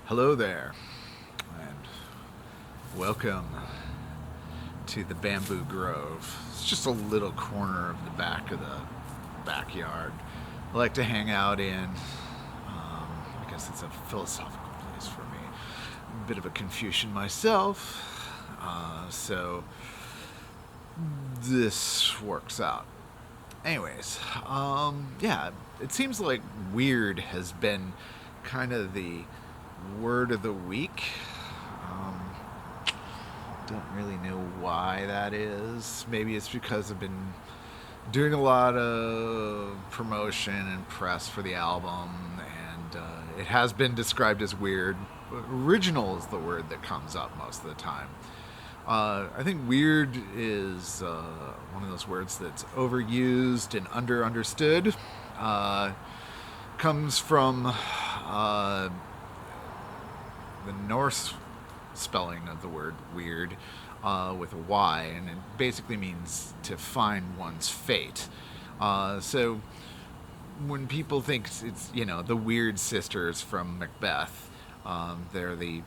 Hello there, and welcome to the Bamboo Grove. It's just a little corner of the back of the backyard. I like to hang out in. I guess it's a philosophical place for me. A bit of a Confucian myself, so this works out. Anyways, yeah, it seems like weird has been kind of the word of the week. Um, don't really know why that is. Maybe it's because I've been doing a lot of promotion and press for the album, and it has been described as weird. But original is the word that comes up most of the time. I think weird is one of those words that's overused and understood. Comes from the Norse spelling of the word weird with a Y, and it basically means to find one's fate. So when people think it's, the weird sisters from Macbeth, they're the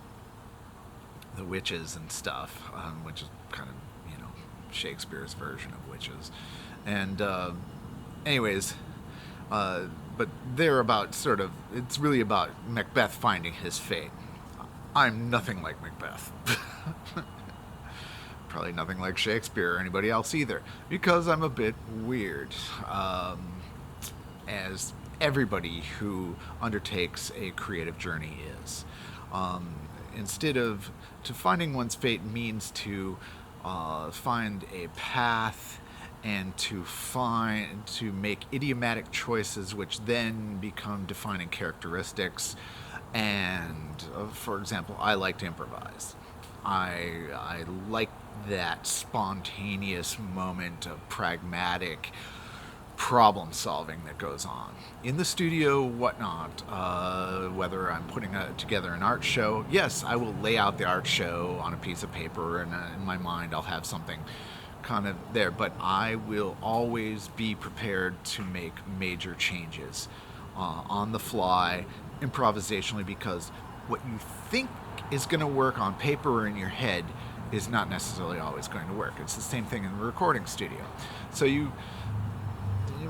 witches and stuff, which is kind of, Shakespeare's version of witches. And anyways, but they're about it's really about Macbeth finding his fate. I'm nothing like Macbeth. Probably nothing like Shakespeare or anybody else either, because I'm a bit weird. As everybody who undertakes a creative journey is. Instead of to finding one's fate means to find a path and to make idiomatic choices, which then become defining characteristics. And for example, I like to improvise. I like that spontaneous moment of pragmatic problem solving that goes on in the studio, whatnot. Whether I'm putting together an art show, yes, I will lay out the art show on a piece of paper, and in my mind I'll have something kind of there, but I will always be prepared to make major changes on the fly, improvisationally, because what you think is going to work on paper or in your head is not necessarily always going to work. It's the same thing in the recording studio. So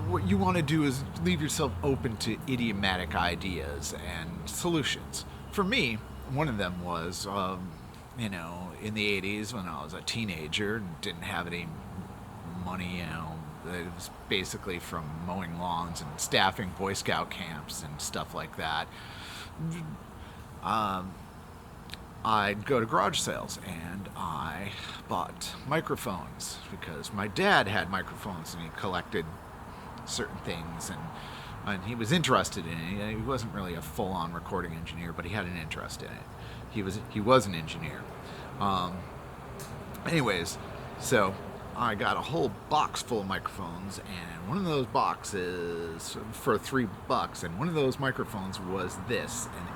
what you want to do is leave yourself open to idiomatic ideas and solutions. For me, one of them was, in the 80s when I was a teenager and didn't have any money, it was basically from mowing lawns and staffing Boy Scout camps and stuff like that. I'd go to garage sales and I bought microphones because my dad had microphones and he collected certain things, and he was interested in it. He wasn't really a full-on recording engineer, but he had an interest in it. He was an engineer. Anyways, so I got a whole box full of microphones, and one of those boxes for $3, and one of those microphones was this, an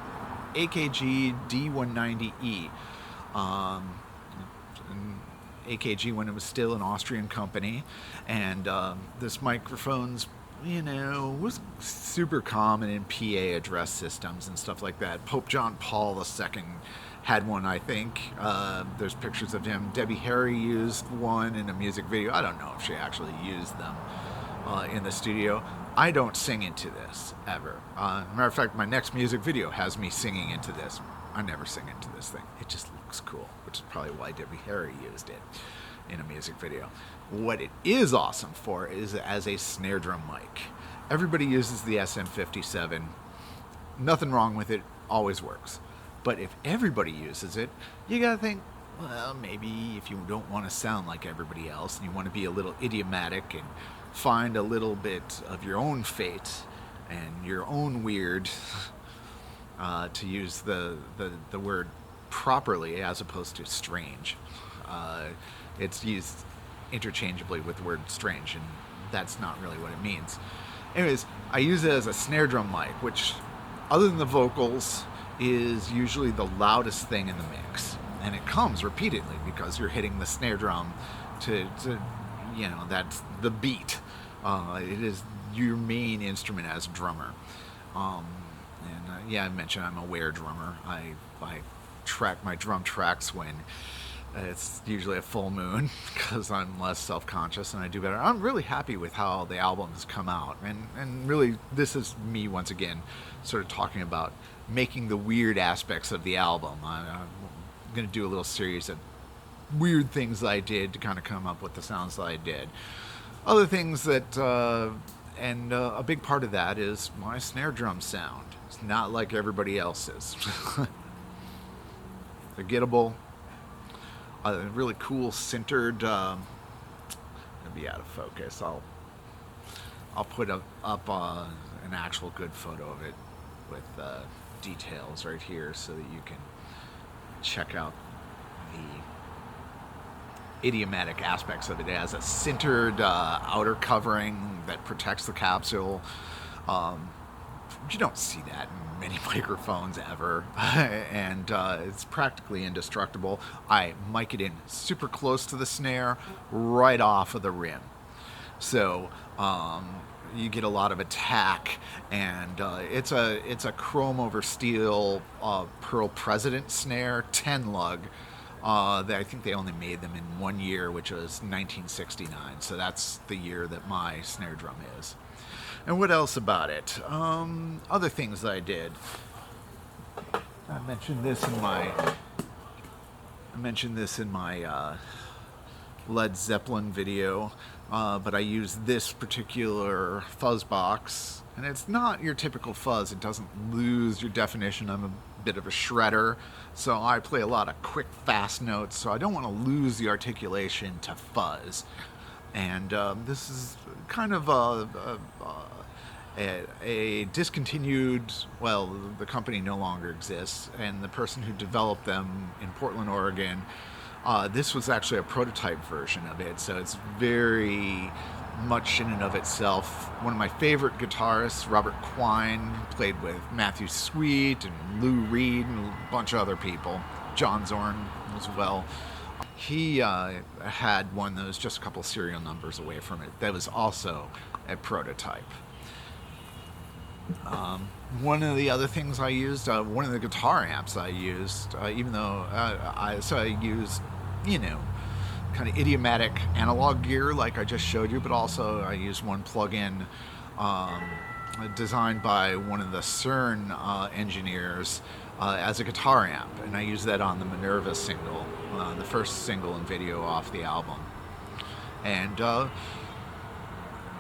AKG D190E. AKG when it was still an Austrian company, and this microphone's was super common in PA address systems and stuff like that. Pope John Paul II had one, I think. There's pictures of him. Debbie Harry used one in a music video. I don't know if she actually used them in the studio. I don't sing into this ever. Matter of fact, my next music video has me singing into this. I never sing into this thing. It just looks cool, which is probably why Debbie Harry used it in a music video. What it is awesome for is as a snare drum mic. Everybody uses the SM57. Nothing wrong with it. Always works. But if everybody uses it, you gotta think, well, maybe if you don't want to sound like everybody else and you want to be a little idiomatic and find a little bit of your own fate and your own weird, to use the word properly as opposed to strange. It's used interchangeably with the word strange, and that's not really what it means. Anyways, I use it as a snare drum mic, which, other than the vocals, is usually the loudest thing in the mix. And it comes repeatedly because you're hitting the snare drum to that's the beat. It is your main instrument as a drummer. And yeah, I mentioned I'm a wear drummer. I track my drum tracks when it's usually a full moon because I'm less self-conscious and I do better. I'm really happy with how the album has come out, and really this is me once again sort of talking about making the weird aspects of the album. I'm going to do a little series of weird things that I did to kind of come up with the sounds that I did. Other things that, a big part of that is my snare drum sound. It's not like everybody else's. They're gettable. Really cool centered. Gonna be out of focus. I'll put up an actual good photo of it with details right here so that you can check out the idiomatic aspects of it. It has a centered outer covering that protects the capsule. You don't see that in many microphones ever, and it's practically indestructible. I mic it in super close to the snare, right off of the rim, so you get a lot of attack, and it's a chrome over steel Pearl President snare, 10 lug. I think they only made them in 1 year, which was 1969. So that's the year that my snare drum is. And what else about it? Other things that I did. I mentioned this in my Led Zeppelin video, but I used this particular fuzz box, and it's not your typical fuzz. It doesn't lose your definition. I'm a bit of a shredder, so I play a lot of quick, fast notes, so I don't want to lose the articulation to fuzz. And this is kind of a discontinued, well, the company no longer exists, and the person who developed them in Portland, Oregon, this was actually a prototype version of it, so it's very much in and of itself. One of my favorite guitarists, Robert Quine, played with Matthew Sweet and Lou Reed and a bunch of other people, John Zorn as well. He had one that was just a couple serial numbers away from it that was also a prototype. One of the other things I used, one of the guitar amps I used, even though I used, kind of idiomatic analog gear like I just showed you, but also I used one plug-in designed by one of the CERN engineers as a guitar amp, and I used that on the Minerva single, the first single and video off the album. And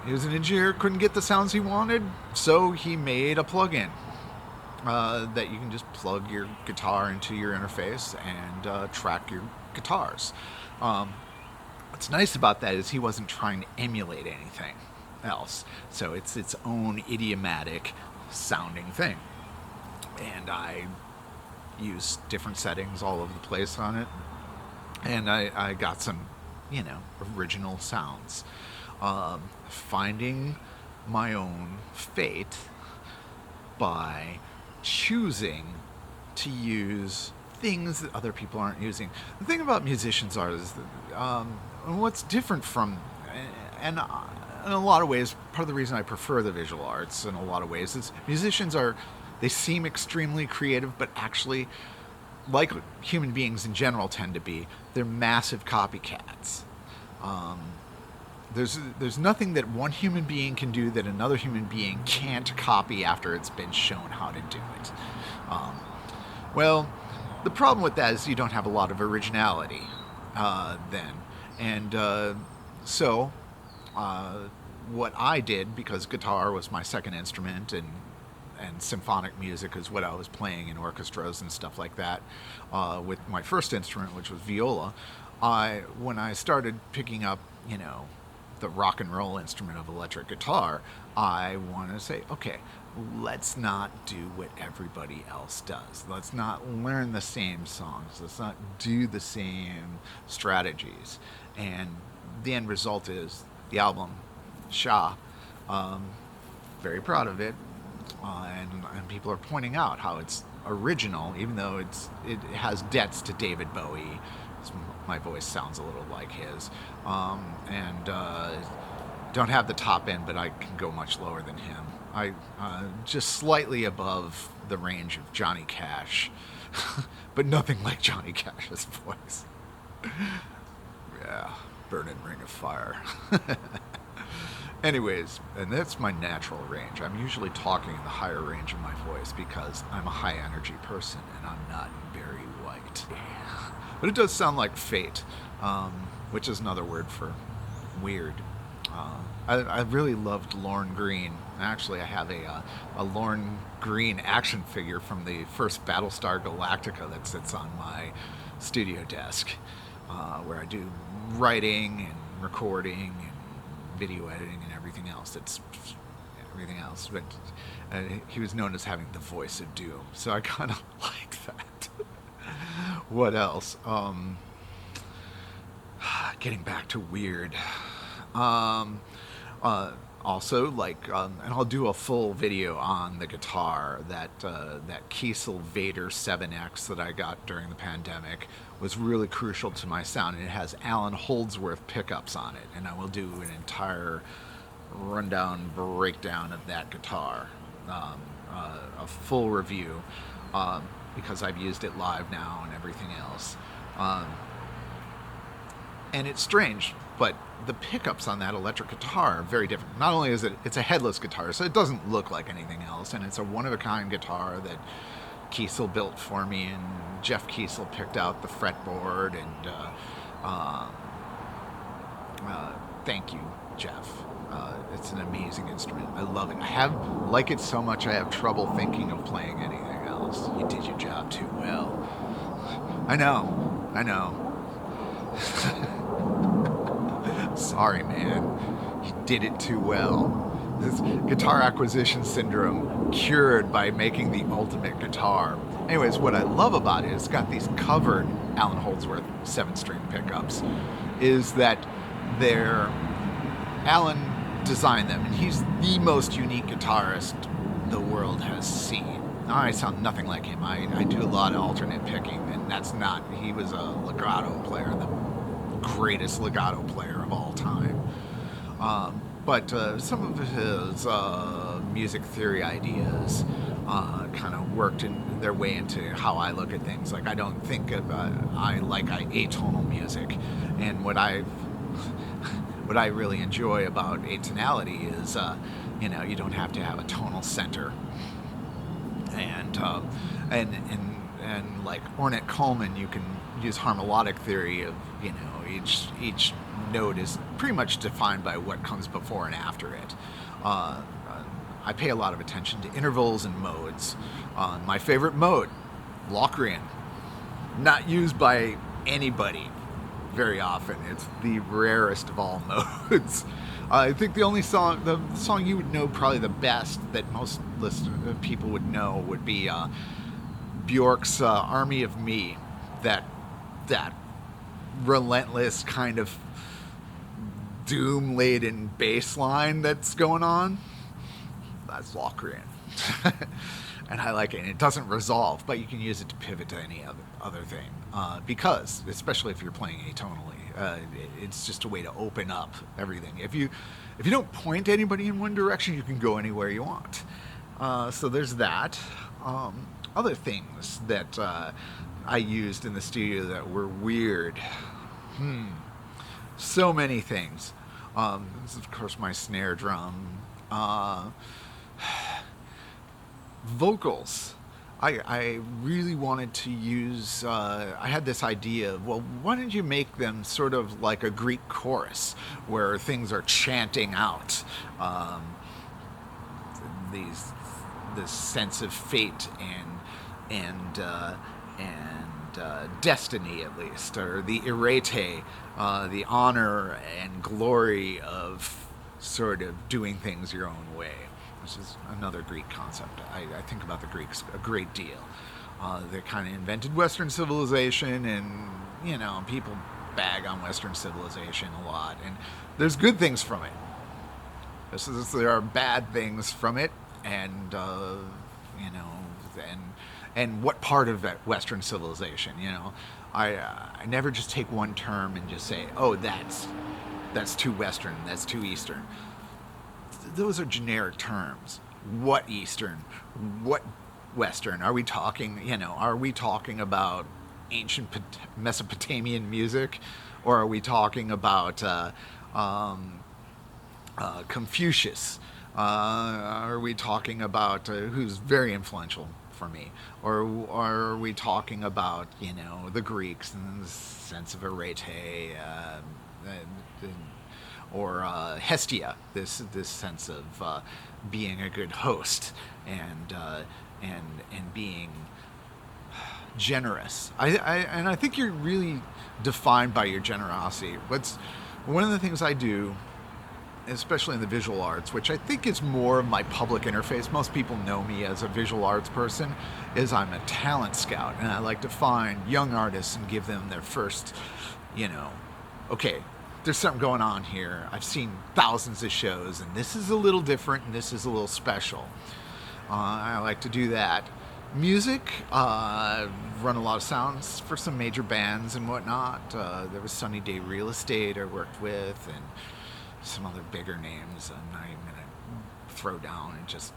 he was an engineer, couldn't get the sounds he wanted, so he made a plug-in that you can just plug your guitar into your interface and track your guitars. What's nice about that is he wasn't trying to emulate anything else, so it's its own idiomatic sounding thing. And I used different settings all over the place on it, and I got some, original sounds. Finding my own fate by choosing to use things that other people aren't using. The thing about musicians is that, what's different from, and in a lot of ways, part of the reason I prefer the visual arts in a lot of ways is musicians they seem extremely creative, but actually, like human beings in general tend to be, they're massive copycats. There's nothing that one human being can do that another human being can't copy after it's been shown how to do it. Well, the problem with that is you don't have a lot of originality then. And so what I did, because guitar was my second instrument and symphonic music is what I was playing in orchestras and stuff like that, with my first instrument, which was viola, when I started picking up, the rock and roll instrument of electric guitar, I want to say, okay, let's not do what everybody else does. Let's not learn the same songs. Let's not do the same strategies. And the end result is the album, Shah. Very proud of it. And people are pointing out how it's original, even though it has debts to David Bowie. My voice sounds a little like his, and don't have the top end, but I can go much lower than him. I just slightly above the range of Johnny Cash, but nothing like Johnny Cash's voice. Yeah, burning ring of fire. Anyways, and that's my natural range. I'm usually talking in the higher range of my voice because I'm a high energy person and I'm not very white. But it does sound like fate, which is another word for weird. I really loved Lorne Green. Actually, I have a Lorne Green action figure from the first Battlestar Galactica that sits on my studio desk, where I do writing and recording and video editing and everything else. It's everything else, but he was known as having the voice of doom, so I kind of like that. What else? Getting back to weird. Also, and I'll do a full video on the guitar. That Kiesel Vader 7X that I got during the pandemic was really crucial to my sound, and it has Allan Holdsworth pickups on it, and I will do an entire rundown breakdown of that guitar, a full review, because I've used it live now and everything else. And it's strange, but the pickups on that electric guitar are very different. Not only is it's a headless guitar, so it doesn't look like anything else, and it's a one-of-a-kind guitar that Kiesel built for me, and Jeff Kiesel picked out the fretboard, and thank you, Jeff. It's an amazing instrument. I love it. I like it so much I have trouble thinking of playing anything else. You did your job too well. I know. Sorry, man. You did it too well. This guitar acquisition syndrome cured by making the ultimate guitar. Anyways, what I love about it, it's got these covered Allan Holdsworth 7-string pickups, is that Allan designed them, and he's the most unique guitarist the world has seen. Now, I sound nothing like him. I do a lot of alternate picking, and he was a legato player, the greatest legato player of all time. But some of his music theory ideas kind of worked their way into how I look at things. Like, I don't think of atonal music, and what I really enjoy about atonality is, you don't have to have a tonal center, and like Ornette Coleman, you can use harmonic theory of, each note is pretty much defined by what comes before and after it. I pay a lot of attention to intervals and modes. My favorite mode, Locrian, not used by anybody very often. It's the rarest of all modes. I think the song you would know probably the best, that most people would know, would be Bjork's Army of Me. That relentless kind of doom-laden bass line that's going on. That's Locrian. And I like it. And it doesn't resolve, but you can use it to pivot to any other thing. Because, especially if you're playing atonally, it's just a way to open up everything. If you don't point anybody in one direction, you can go anywhere you want. So there's that. Other things that I used in the studio that were weird. So many things. This is, of course, my snare drum. Vocals. I really wanted to use, I had this idea of, well, why don't you make them sort of like a Greek chorus, where things are chanting out this sense of fate and destiny, at least, or the arete, the honor and glory of sort of doing things your own way, which is another Greek concept. I think about the Greeks a great deal. They kind of invented Western civilization, and, people bag on Western civilization a lot, and there's good things from it. There are bad things from it, and, and what part of that Western civilization, I never just take one term and just say, oh, that's too Western, that's too Eastern. Those are generic terms. what Eastern, what Western? Are we talking, are we talking about ancient Mesopotamian music, or are we talking about Confucius? Are we talking about who's very influential for me, or are we talking about the Greeks in the sense of arete, or Hestia, this sense of being a good host and being generous. I think you're really defined by your generosity. What's one of the things I do, especially in the visual arts, which I think is more of my public interface. Most people know me as a visual arts person, is I'm a talent scout, and I like to find young artists and give them their first, okay, there's something going on here. I've seen thousands of shows, and this is a little different, and this is a little special. I like to do that. Music, run a lot of sounds for some major bands and whatnot. There was Sunny Day Real Estate I worked with, and some other bigger names I'm not even going to throw down and just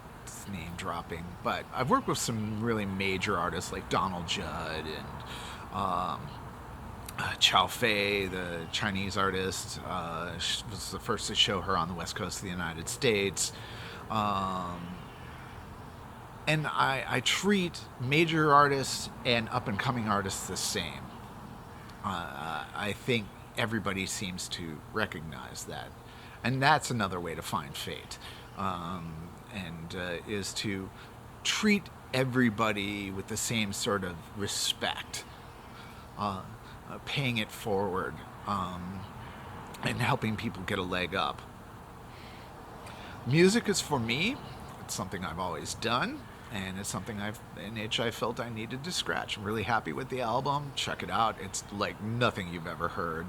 name dropping. But I've worked with some really major artists like Donald Judd and Chow Fei, the Chinese artist, was the first to show her on the west coast of the United States. And I treat major artists and up-and-coming artists the same. I think everybody seems to recognize that. And that's another way to find fate, is to treat everybody with the same sort of respect, paying it forward, and helping people get a leg up. Music is, for me, it's something I've always done, and it's something an itch I felt I needed to scratch. I'm really happy with the album. Check it out. It's like nothing you've ever heard.